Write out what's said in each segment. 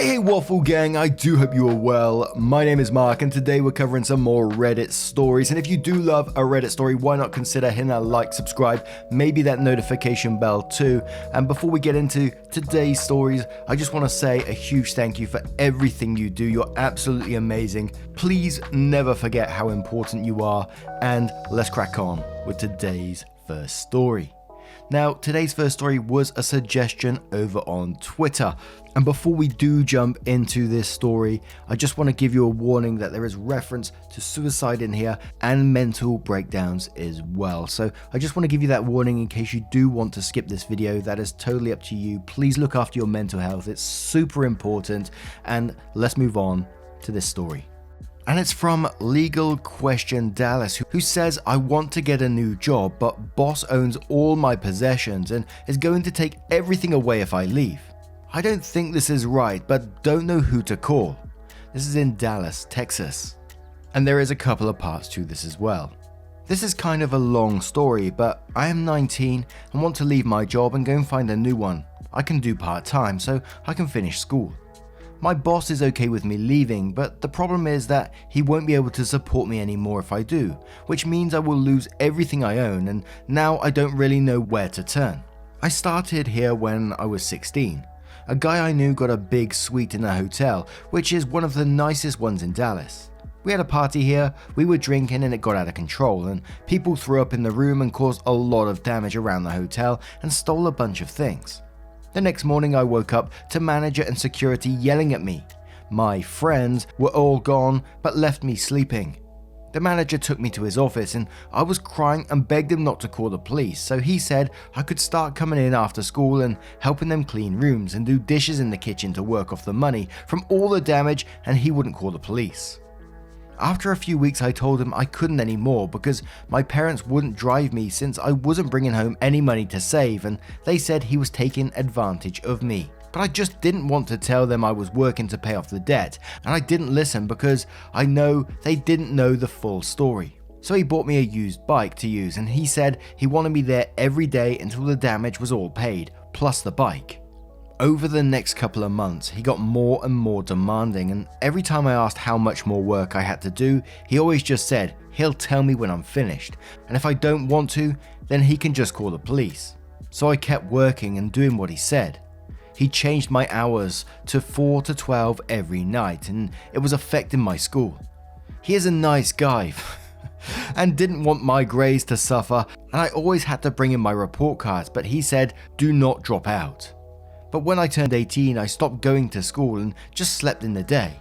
Hey Waffle Gang, I do hope you are well. My name is Mark and today we're covering some more Reddit stories, and if you do love a Reddit story, why not consider hitting that like, subscribe, maybe that notification bell too. And before we get into today's stories, I just want to say a huge thank you for everything you do. You're absolutely amazing. Please never forget how important you are, and let's crack on with today's first story. Now, today's first story was a suggestion over on Twitter. And before we do jump into this story, I just want to give you a warning that there is reference to suicide in here and mental breakdowns as well. So I just want to give you that warning in case you do want to skip this video. That is totally up to you. Please look after your mental health. It's super important. And let's move on to this story. And it's from Legal Question Dallas, who says, I want to get a new job, but boss owns all my possessions and is going to take everything away if I leave. I don't think this is right, but don't know who to call. This is in Dallas, Texas. And there is a couple of parts to this as well. This is kind of a long story, but I am 19 and want to leave my job and go and find a new one. I can do part-time so I can finish school. My boss is okay with me leaving, but the problem is that he won't be able to support me anymore if I do, which means I will lose everything I own, and now I don't really know where to turn. I started here when I was 16. A guy I knew got a big suite in a hotel, which is one of the nicest ones in Dallas. We had a party here, we were drinking and it got out of control, and people threw up in the room and caused a lot of damage around the hotel and stole a bunch of things. The next morning I woke up to manager and security yelling at me. My friends were all gone but left me sleeping. The manager took me to his office and I was crying and begged him not to call the police, so he said I could start coming in after school and helping them clean rooms and do dishes in the kitchen to work off the money from all the damage, and he wouldn't call the police. After a few weeks I told him I couldn't anymore because my parents wouldn't drive me since I wasn't bringing home any money to save, and they said he was taking advantage of me. But I just didn't want to tell them I was working to pay off the debt, and I didn't listen because I know they didn't know the full story. So he bought me a used bike to use, and he said he wanted me there every day until the damage was all paid, plus the bike. Over the next couple of months, he got more and more demanding, and every time I asked how much more work I had to do, he always just said he'll tell me when I'm finished, and if I don't want to, then he can just call the police. So I kept working and doing what he said. He changed my hours to 4 to 12 every night, and it was affecting my school. He is a nice guy and didn't want my grades to suffer, and I always had to bring in my report cards, but he said do not drop out. But when I turned 18, I stopped going to school and just slept in the day.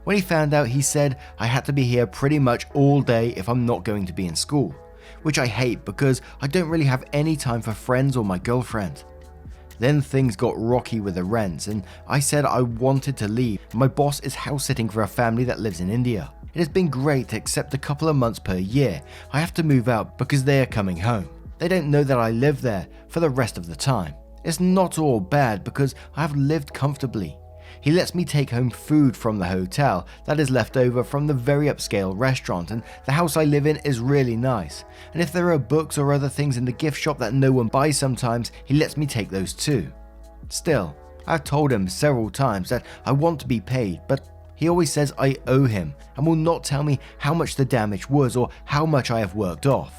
When he found out, he said I had to be here pretty much all day if I'm not going to be in school, which I hate because I don't really have any time for friends or my girlfriend. Then things got rocky with the rents, and I said I wanted to leave. My boss is house sitting for a family that lives in India. It has been great except a couple of months per year. I have to move out because they are coming home. They don't know that I live there for the rest of the time. It's not all bad because I have lived comfortably. He lets me take home food from the hotel that is left over from the very upscale restaurant, and the house I live in is really nice. And if there are books or other things in the gift shop that no one buys sometimes, he lets me take those too. Still, I've told him several times that I want to be paid, but he always says I owe him and will not tell me how much the damage was or how much I have worked off.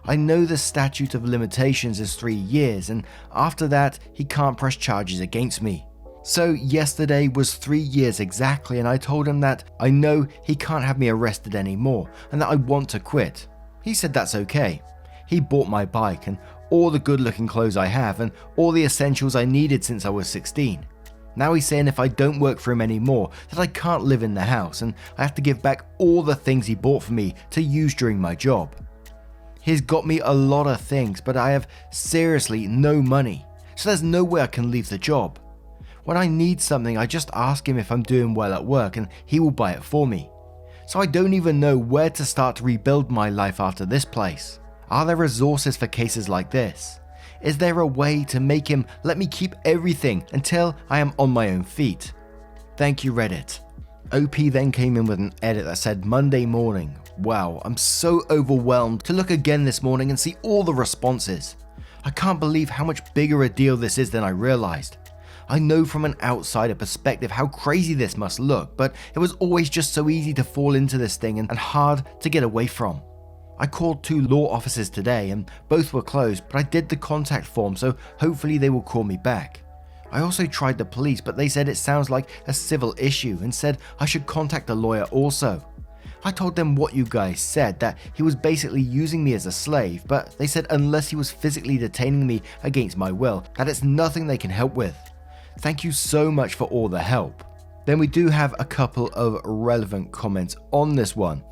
I know the statute of limitations is 3 years, and after that, he can't press charges against me. So yesterday was 3 years exactly, and I told him that I know he can't have me arrested anymore and that I want to quit. He said that's okay. He bought my bike and all the good looking clothes I have and all the essentials I needed since I was 16. Now he's saying if I don't work for him anymore that I can't live in the house and I have to give back all the things he bought for me to use during my job. He's got me a lot of things, but I have seriously no money, so there's no way I can leave the job. When I need something, I just ask him if I'm doing well at work and he will buy it for me. So I don't even know where to start to rebuild my life after this place. Are there resources for cases like this? Is there a way to make him let me keep everything until I am on my own feet? Thank you, Reddit. OP then came in with an edit that said Monday morning. Wow, I'm so overwhelmed to look again this morning and see all the responses. I can't believe how much bigger a deal this is than I realized. I know from an outsider perspective how crazy this must look, but it was always just so easy to fall into this thing and hard to get away from. I called 2 law offices today and both were closed, but I did the contact form, so hopefully they will call me back. I also tried the police, but they said it sounds like a civil issue and said I should contact a lawyer also. I told them what you guys said, that he was basically using me as a slave, but they said unless he was physically detaining me against my will, that it's nothing they can help with. Thank you so much for all the help. Then we do have a couple of relevant comments on this one,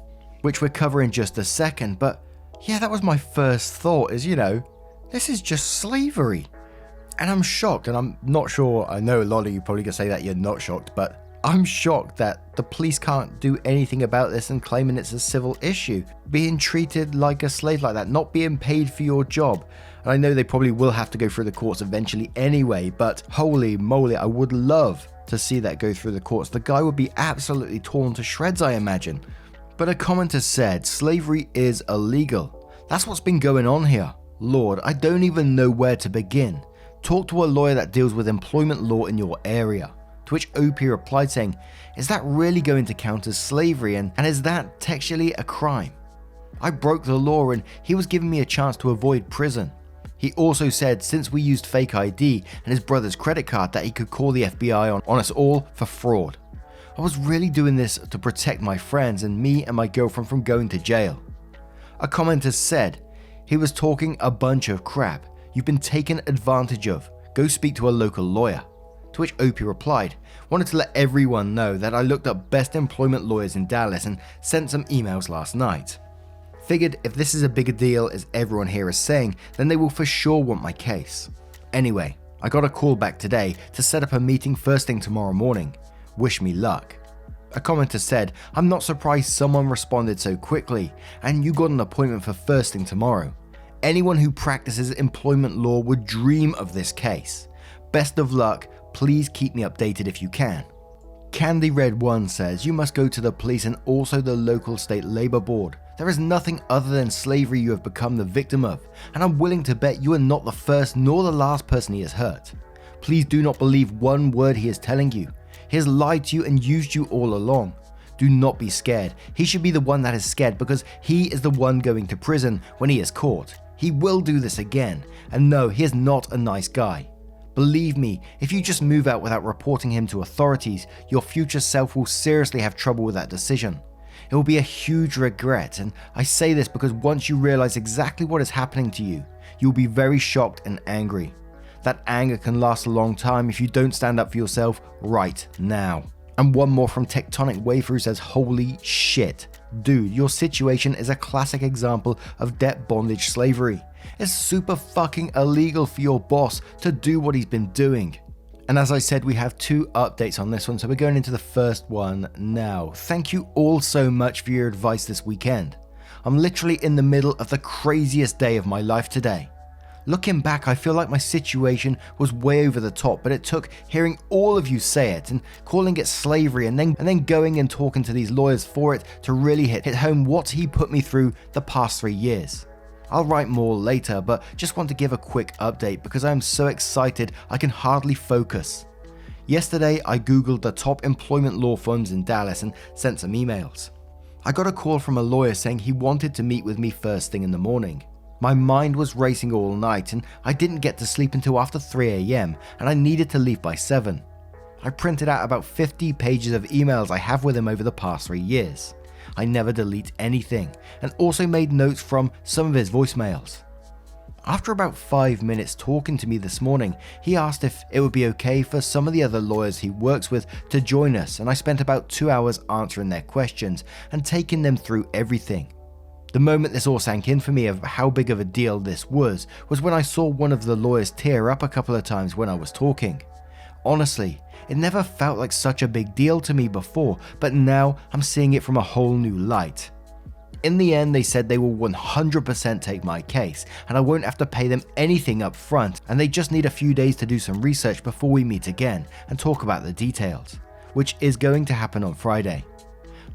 which we'll cover in just a second, but yeah, that was my first thought is, this is just slavery. And I'm shocked, and I'm not sure, I know a lot of you probably gonna say that you're not shocked, but I'm shocked that the police can't do anything about this and claiming it's a civil issue. Being treated like a slave like that, not being paid for your job. And I know they probably will have to go through the courts eventually anyway, but holy moly, I would love to see that go through the courts. The guy would be absolutely torn to shreds, I imagine. But a commenter said, slavery is illegal. That's what's been going on here. Lord, I don't even know where to begin. Talk to a lawyer that deals with employment law in your area. To which OP replied saying, is that really going to count as slavery and is that textually a crime? I broke the law and he was giving me a chance to avoid prison. He also said since we used fake ID and his brother's credit card that he could call the FBI on us all for fraud. I was really doing this to protect my friends and me and my girlfriend from going to jail. A commenter said, he was talking a bunch of crap. You've been taken advantage of. Go speak to a local lawyer. To which OP replied, wanted to let everyone know that I looked up best employment lawyers in Dallas and sent some emails last night. Figured if this is a bigger deal as everyone here is saying, then they will for sure want my case. Anyway, I got a call back today to set up a meeting first thing tomorrow morning. Wish me luck. A commenter said, I'm not surprised someone responded so quickly and you got an appointment for first thing tomorrow. Anyone who practices employment law would dream of this case. Best of luck, please keep me updated if you can. Candy Red 1 says, you must go to the police and also the local state labor board. There is nothing other than slavery you have become the victim of, and I'm willing to bet you are not the first nor the last person he has hurt. Please do not believe one word he is telling you. He has lied to you and used you all along. Do not be scared. He should be the one that is scared because he is the one going to prison when he is caught. He will do this again, and no, he is not a nice guy. Believe me, if you just move out without reporting him to authorities, your future self will seriously have trouble with that decision. It will be a huge regret, and I say this because once you realize exactly what is happening to you, you'll be very shocked and angry. That anger can last a long time if you don't stand up for yourself right now. And one more from Tectonic Wave who says, holy shit. Dude, your situation is a classic example of debt bondage slavery. It's super fucking illegal for your boss to do what he's been doing. And as I said, we have 2 updates on this one, so we're going into the first one now. Thank you all so much for your advice this weekend. I'm literally in the middle of the craziest day of my life today. Looking back, I feel like my situation was way over the top, but it took hearing all of you say it and calling it slavery and then going and talking to these lawyers for it to really hit home what he put me through the past 3 years. I'll write more later, but just want to give a quick update because I am so excited I can hardly focus. Yesterday, I googled the top employment law firms in Dallas and sent some emails. I got a call from a lawyer saying he wanted to meet with me first thing in the morning. My mind was racing all night and I didn't get to sleep until after 3 AM and I needed to leave by 7. I printed out about 50 pages of emails I have with him over the past 3 years. I never delete anything and also made notes from some of his voicemails. After about 5 minutes talking to me this morning, he asked if it would be okay for some of the other lawyers he works with to join us, and I spent about 2 hours answering their questions and taking them through everything. The moment this all sank in for me of how big of a deal this was when I saw one of the lawyers tear up a couple of times when I was talking. Honestly, it never felt like such a big deal to me before, but now I'm seeing it from a whole new light. In the end, they said they will 100% take my case, and I won't have to pay them anything up front, and they just need a few days to do some research before we meet again and talk about the details, which is going to happen on Friday.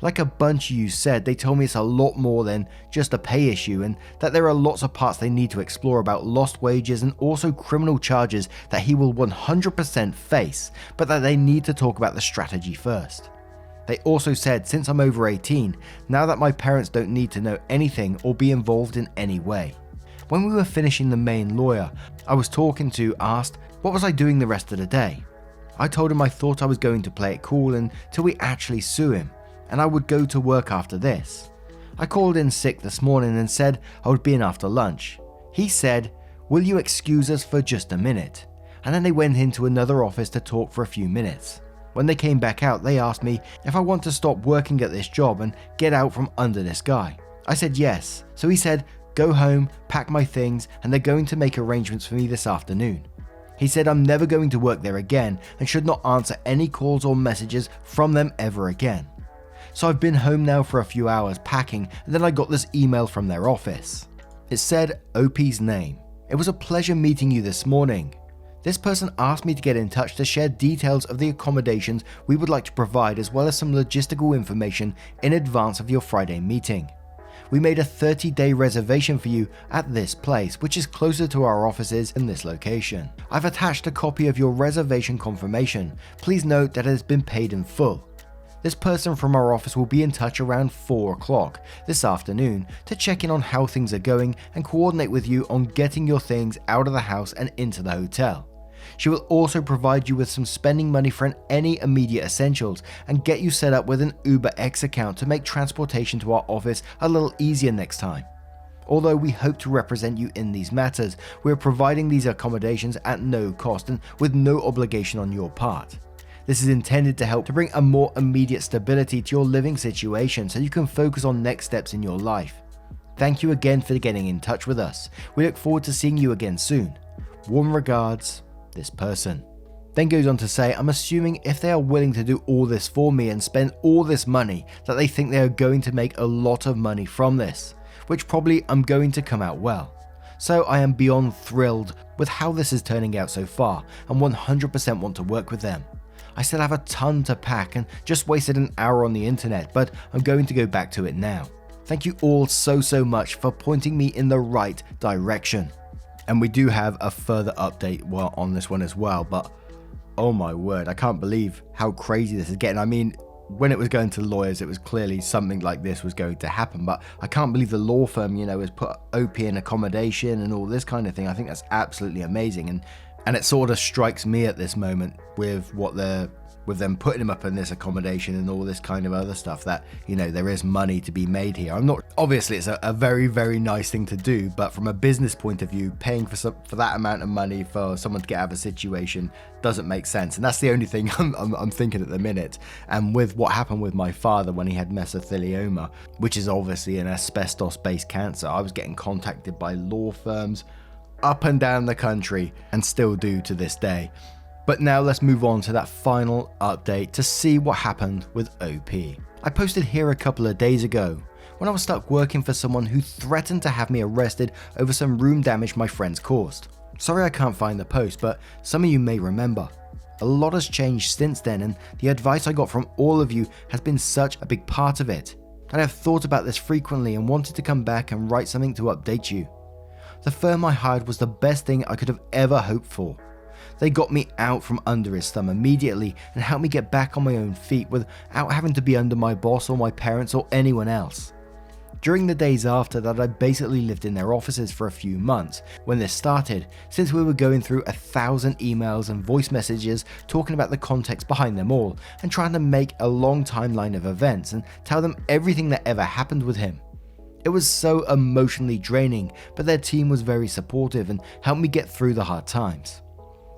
Like a bunch of you said, they told me it's a lot more than just a pay issue and that there are lots of parts they need to explore about lost wages and also criminal charges that he will 100% face, but that they need to talk about the strategy first. They also said since I'm over 18, now that my parents don't need to know anything or be involved in any way. When we were finishing, the main lawyer I was talking to asked what was I doing the rest of the day. I told him I thought I was going to play it cool until we actually sue him, and I would go to work after this. I called in sick this morning and said I would be in after lunch. He said, "Will you excuse us for just a minute?" And then they went into another office to talk for a few minutes. When they came back out, they asked me if I want to stop working at this job and get out from under this guy. I said yes, so he said, "Go home, pack my things, and they're going to make arrangements for me this afternoon." He said I'm never going to work there again and should not answer any calls or messages from them ever again. So I've been home now for a few hours packing, and then I got this email from their office. It said OP's name. "It was a pleasure meeting you this morning. This person asked me to get in touch to share details of the accommodations we would like to provide as well as some logistical information in advance of your Friday meeting. We made a 30-day reservation for you at this place, which is closer to our offices in this location. I've attached a copy of your reservation confirmation. Please note that it has been paid in full. This person from our office will be in touch around 4 o'clock this afternoon to check in on how things are going and coordinate with you on getting your things out of the house and into the hotel. She will also provide you with some spending money for any immediate essentials and get you set up with an UberX account to make transportation to our office a little easier next time. Although we hope to represent you in these matters, we are providing these accommodations at no cost and with no obligation on your part. This is intended to help to bring a more immediate stability to your living situation so you can focus on next steps in your life. Thank you again for getting in touch with us. We look forward to seeing you again soon. Warm regards, this person." Then goes on to say, "I'm assuming if they are willing to do all this for me and spend all this money that they think they are going to make a lot of money from this, which probably I'm going to come out well. So I am beyond thrilled with how this is turning out so far and 100% want to work with them. I still have a ton to pack and just wasted an hour on the internet, but I'm going to go back to it now. Thank you all so much for pointing me in the right direction." And we do have a further update on this one as well, but oh my word, I can't believe how crazy this is getting. I mean, when it was going to lawyers, it was clearly something like this was going to happen, but I can't believe the law firm, has put OP in accommodation and all this kind of thing. I think that's absolutely amazing, and it sort of strikes me at this moment with with them putting him up in this accommodation and all this kind of other stuff that, there is money to be made here. Obviously it's a very, very nice thing to do, but from a business point of view, paying for that amount of money for someone to get out of a situation doesn't make sense. And that's the only thing I'm thinking at the minute. And with what happened with my father when he had mesothelioma, which is obviously an asbestos-based cancer, I was getting contacted by law firms up and down the country and still do to this day. But now let's move on to that final update to see what happened with OP. I posted here a couple of days ago when I was stuck working for someone who threatened to have me arrested over some room damage my friends caused. Sorry I can't find the post, but some of you may remember. A lot has changed since then, and the advice I got from all of you has been such a big part of it. And I've thought about this frequently and wanted to come back and write something to update you. The firm I hired was the best thing I could have ever hoped for. They got me out from under his thumb immediately and helped me get back on my own feet without having to be under my boss or my parents or anyone else. During the days after that, I basically lived in their offices for a few months when this started, since we were going through 1,000 emails and voice messages talking about the context behind them all and trying to make a long timeline of events and tell them everything that ever happened with him. It was so emotionally draining, but their team was very supportive and helped me get through the hard times.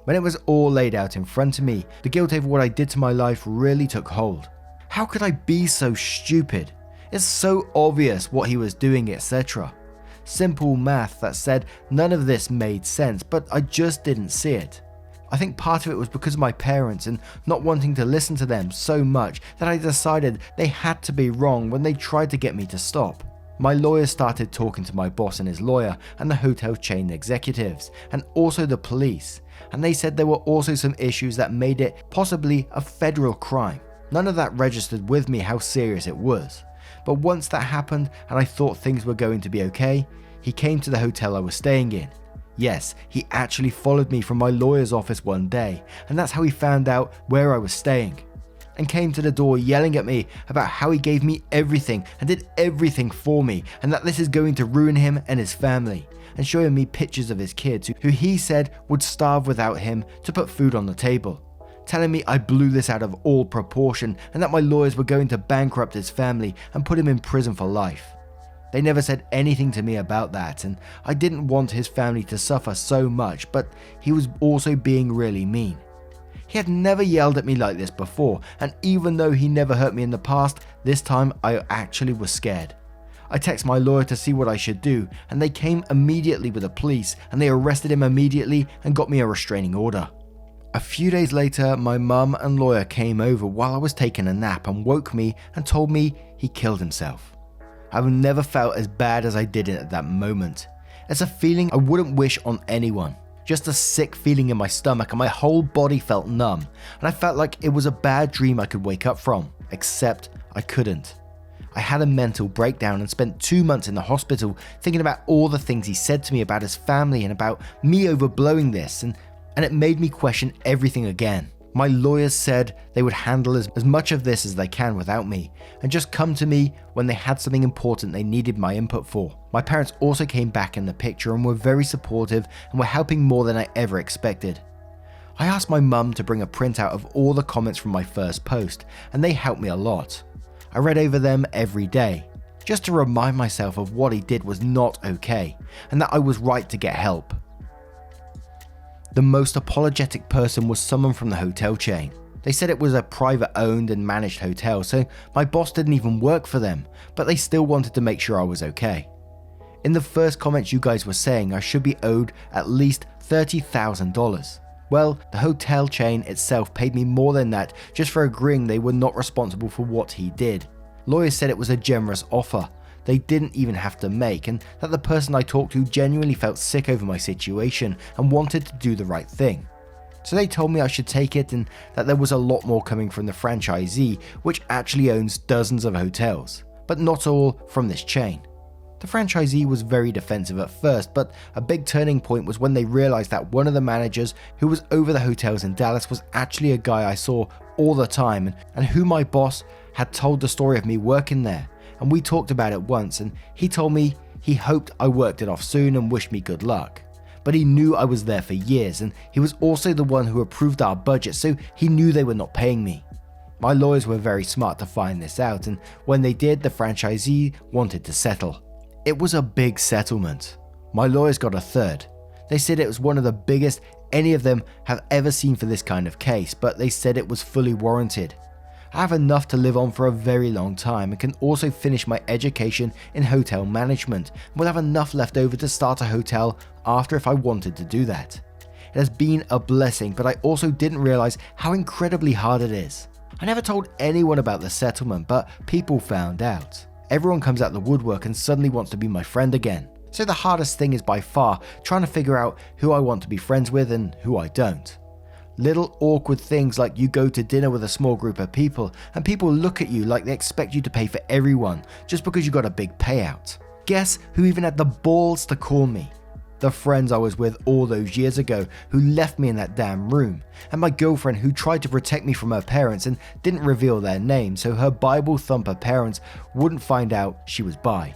When it was all laid out in front of me, the guilt over what I did to my life really took hold. How could I be so stupid? It's so obvious what he was doing, etc. Simple math that said none of this made sense, but I just didn't see it. I think part of it was because of my parents and not wanting to listen to them so much that I decided they had to be wrong when they tried to get me to stop. My lawyer started talking to my boss and his lawyer and the hotel chain executives, and also the police, and they said there were also some issues that made it possibly a federal crime. None of that registered with me how serious it was. But once that happened and I thought things were going to be okay, he came to the hotel I was staying in. Yes, he actually followed me from my lawyer's office one day, and that's how he found out where I was staying. And came to the door yelling at me about how he gave me everything and did everything for me, and that this is going to ruin him and his family, and showing me pictures of his kids who he said would starve without him to put food on the table. Telling me I blew this out of all proportion and that my lawyers were going to bankrupt his family and put him in prison for life. They never said anything to me about that, and I didn't want his family to suffer so much, but he was also being really mean. He had never yelled at me like this before, and even though he never hurt me in the past, this time I actually was scared. I texted my lawyer to see what I should do, and they came immediately with the police, and they arrested him immediately and got me a restraining order. A few days later, my mum and lawyer came over while I was taking a nap and woke me and told me he killed himself. I've never felt as bad as I did at that moment. It's a feeling I wouldn't wish on anyone. Just a sick feeling in my stomach and my whole body felt numb, and I felt like it was a bad dream I could wake up from, except I couldn't. I had a mental breakdown and spent 2 months in the hospital thinking about all the things he said to me about his family and about me overblowing this, and it made me question everything again. My lawyers said they would handle as much of this as they can without me, and just come to me when they had something important they needed my input for. My parents also came back in the picture and were very supportive and were helping more than I ever expected. I asked my mum to bring a printout of all the comments from my first post, and they helped me a lot. I read over them every day, just to remind myself of what he did was not okay, and that I was right to get help. The most apologetic person was someone from the hotel chain. They said it was a private owned and managed hotel, so my boss didn't even work for them, but they still wanted to make sure I was okay. In the first comments you guys were saying I should be owed at least $30,000. Well, the hotel chain itself paid me more than that just for agreeing they were not responsible for what he did. Lawyers said it was a generous offer they didn't even have to make, and that the person I talked to genuinely felt sick over my situation and wanted to do the right thing. So they told me I should take it and that there was a lot more coming from the franchisee, which actually owns dozens of hotels, but not all from this chain. The franchisee was very defensive at first, but a big turning point was when they realized that one of the managers who was over the hotels in Dallas was actually a guy I saw all the time and who my boss had told the story of me working there. And we talked about it once, and he told me he hoped I worked it off soon and wished me good luck. But he knew I was there for years, and he was also the one who approved our budget, so he knew they were not paying me. My lawyers were very smart to find this out, and when they did, the franchisee wanted to settle. It was a big settlement. My lawyers got a third. They said it was one of the biggest any of them have ever seen for this kind of case, but they said it was fully warranted. I have enough to live on for a very long time and can also finish my education in hotel management and will have enough left over to start a hotel after if I wanted to do that. It has been a blessing, but I also didn't realize how incredibly hard it is. I never told anyone about the settlement, but people found out. Everyone comes out the woodwork and suddenly wants to be my friend again. So the hardest thing is by far trying to figure out who I want to be friends with and who I don't. Little awkward things like you go to dinner with a small group of people and people look at you like they expect you to pay for everyone just because you got a big payout. Guess who even had the balls to call me? The friends I was with all those years ago who left me in that damn room, and my girlfriend who tried to protect me from her parents and didn't reveal their name so her Bible thumper parents wouldn't find out she was bi.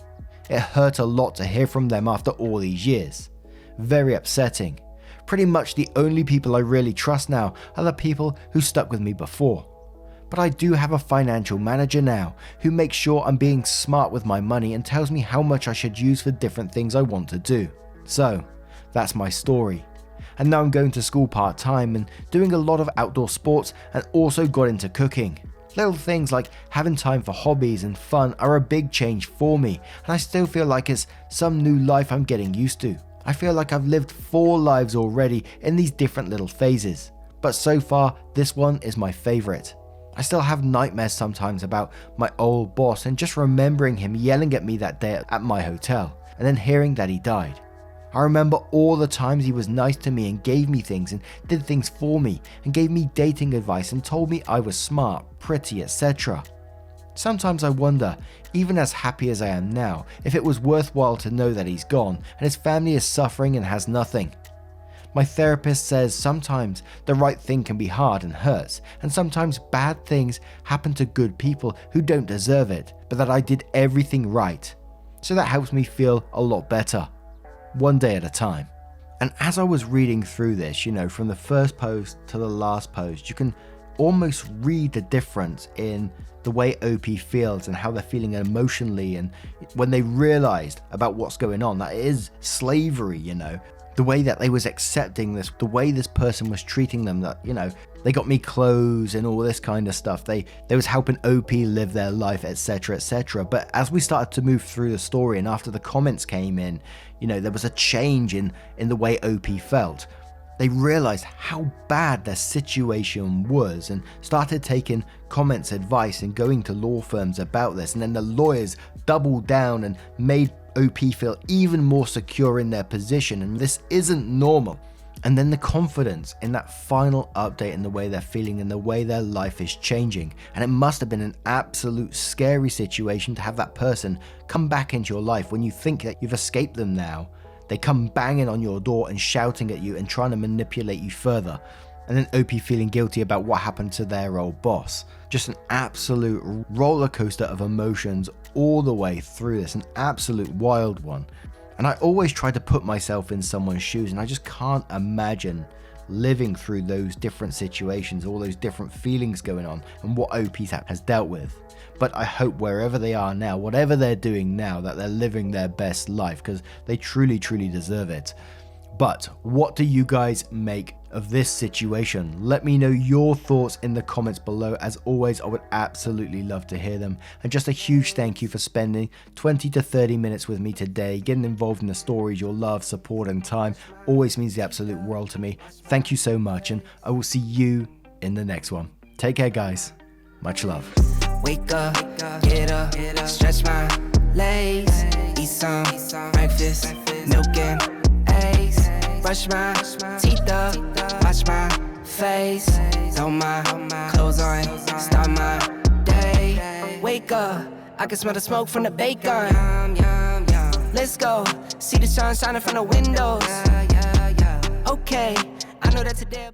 It hurt a lot to hear from them after all these years. Very upsetting. Pretty much the only people I really trust now are the people who stuck with me before. But I do have a financial manager now who makes sure I'm being smart with my money and tells me how much I should use for different things I want to do. So, that's my story. And now I'm going to school part-time and doing a lot of outdoor sports and also got into cooking. Little things like having time for hobbies and fun are a big change for me, and I still feel like it's some new life I'm getting used to. I feel like I've lived 4 lives already in these different little phases, but so far this one is my favorite. I still have nightmares sometimes about my old boss and just remembering him yelling at me that day at my hotel and then hearing that he died. I remember all the times he was nice to me and gave me things and did things for me and gave me dating advice and told me I was smart, pretty, etc. Sometimes I wonder, even as happy as I am now, if it was worthwhile to know that he's gone and his family is suffering and has nothing. My therapist says sometimes the right thing can be hard and hurts, and sometimes bad things happen to good people who don't deserve it, but that I did everything right. So that helps me feel a lot better, one day at a time. And as I was reading through this, from the first post to the last post, you can almost read the difference in the way OP feels and how they're feeling emotionally, and when they realized about what's going on, that it is slavery, the way that they was accepting this, the way this person was treating them, that, they got me clothes and all this kind of stuff. They was helping OP live their life, etc., etc. But as we started to move through the story and after the comments came in, there was a change in the way OP felt. They realized how bad their situation was and started taking comments, advice, and going to law firms about this. And then the lawyers doubled down and made OP feel even more secure in their position, and this isn't normal. And then the confidence in that final update and the way they're feeling and the way their life is changing. And it must have been an absolute scary situation to have that person come back into your life when you think that you've escaped them now. They come banging on your door and shouting at you and trying to manipulate you further. And then OP feeling guilty about what happened to their old boss. Just an absolute roller coaster of emotions all the way through this, an absolute wild one. And I always try to put myself in someone's shoes, and I just can't imagine living through those different situations, all those different feelings going on, and what OP has dealt with. But I hope wherever they are now, whatever they're doing now, that they're living their best life, because they truly, truly deserve it. But what do you guys make of this situation? Let me know your thoughts in the comments below. As always, I would absolutely love to hear them. And just a huge thank you for spending 20 to 30 minutes with me today. Getting involved in the stories, your love, support, and time always means the absolute world to me. Thank you so much, and I will see you in the next one. Take care, guys. Much love. Wake up, get up, stretch my legs, eat some breakfast, milk and eggs, brush my teeth up, wash my face, throw my clothes on, start my day. Wake up, I can smell the smoke from the bacon. Let's go, see the sun shining from the windows. Okay, I know that today